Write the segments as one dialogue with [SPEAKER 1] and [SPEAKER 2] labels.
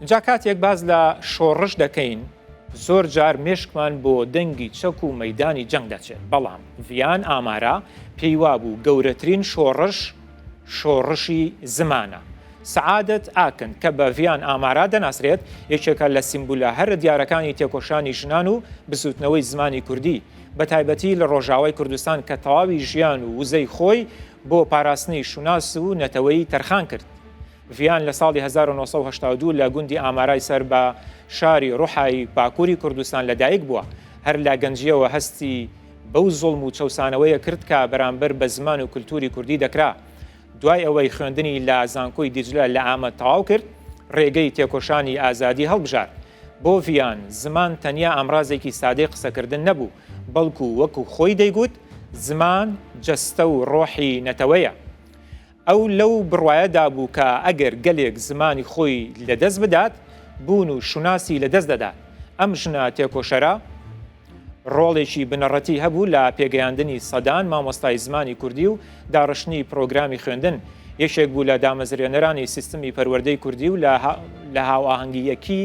[SPEAKER 1] جا کاتێک باز لە شۆڕش دەکەین زۆر جار مێشکمان بۆ دەنگی چەک و مەیدانی جەنگ دەچێت بەڵام ڤیان ئامارە پێی وابوو گەورەترین شۆڕشی زمانە. سەعادەت ئاکن کە بە ڤیان ئامارە دەناسرێت یەکێکە لە سیمبولە هەر دیارەکانی تێکۆشانی ژنان و بسووتنەوەی زمانی کوردی بە تایبەتی لە ڕۆژاوای کوردستان کە تەواوی ژیان و وزەی خۆی بۆ پاراستنی شوناس و نەتەوەی تەرخان کرد. ڤیان لە ساڵی 1982 لە گوندی ئامارای سەر بە شاری ڕوحایی باکووری کوردستان لەدایک بووە. هەر لە گەنجیەوە هەستی بەو زوڵم و چەسانەوەیە کرد کە بەرامبەر بە زمان و کولتوری کوردی دەکرا. دوای ئەوەی خوێندنی لە زانکۆی دیجلە لە ئامە تەواو کرد ڕێگەی تێکۆشانی ئازادی هەڵبژار. بۆ ڤیان زمان تەنیا ئامڕازێکی سادەی قسەکردن نەبوو بەڵکو وەکو خۆی دەیگوت زمان جەستە و ڕۆحی نەتەوەیە. ئەو لەو بڕوایەدا بوو کە ئەگەر گەلێک زمانی خۆی لەدەست بدات بوون و شوناسی لەدەست دەدات. ئەم ژنە تێکۆشەرە ڕۆڵێکی بنەڕەتی هەبوو لە پێگەیاندنی سەدان مامۆستای زمانی کوردی و داڕشتنی پرۆگرامی خوێندن. یەکێک بوو لە دامەزرێنەرانی سیستمی پەروەردەی کوردی و لە هاوئاهەنگیەکی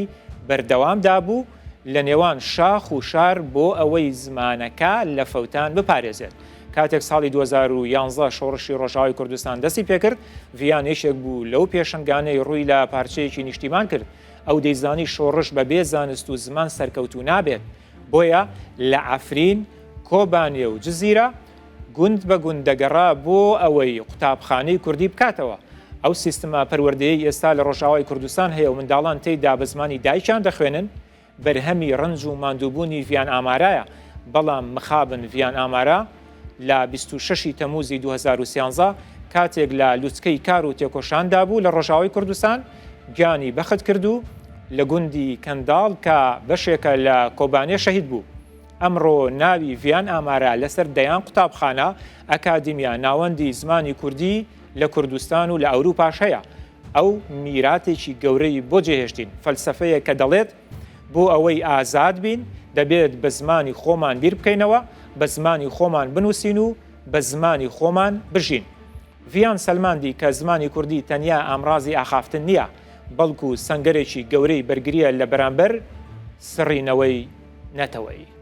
[SPEAKER 1] بەردەوامدا بوو لە نێوان شاخ و شار بۆ ئەوەی زمانەکە لە فەوتان بپارێزێت. کاتێک ساڵی 2011 شۆڕشی ڕۆژاوای کوردستان دەستی پێکرد ڤیان یەکێک بوو لەو پێشنگانەی ڕووی لە پارچەیەکی نیشتیمان کرد. ئەو دەیزانی شۆڕش بەبێ زانست و زمان سەرکەوتو نابێت. بۆیە لە عەفرین کۆبانێ و جزیرە گوند بە گوند دەگەڕا بۆ ئەوەی قوتابخانەی کوردی بکاتەوە. ئەو سیستەمە پەروەردەیی ئێستا لە ڕۆژاوای کوردستان هەیە و منداڵان تێیدا بە زمانی دایکیان دەخوێنن بەرهەمی ڕنج و ماندووبوونی ڤیان ئامارایە. بەڵام مخابن ڤیان ئامارە لە 26 تەموزی 2013 کاتێک لە لوچکەی کار و تێکۆشاندا بوو لە ڕۆژاوای کوردستان گیانی بەخت کرد و لە گوندی کەنداڵ کە بەشێکە لە کۆبانێ شەهید بوو. ئەمڕۆ ناوی ڤیان ئامارە لەسەر دەیان قوتابخانە ئەکادیمیا ناوەندی زمانی کوردی لە کوردستان و لە ئەوروپاش هەیە. ئەو میراتێکی گەورەی بۆ جێهێشتین فەلسەفەیە کە دەڵێت بۆ ئەوەی ئازاد بین دەبێت بە زمانی خۆمان بیر بکەینەوە بە زمانی خۆمان بنووسین و بە زمانی خۆمان بژین. ڤیان سەلماندی کە زمانی کوردی تەنیا ئامڕازی ئاخافتن نییە بەڵکو سەنگەرێکی گەورەی بەرگریە لە بەرامبەر سڕینەوەی نەتەوەیی.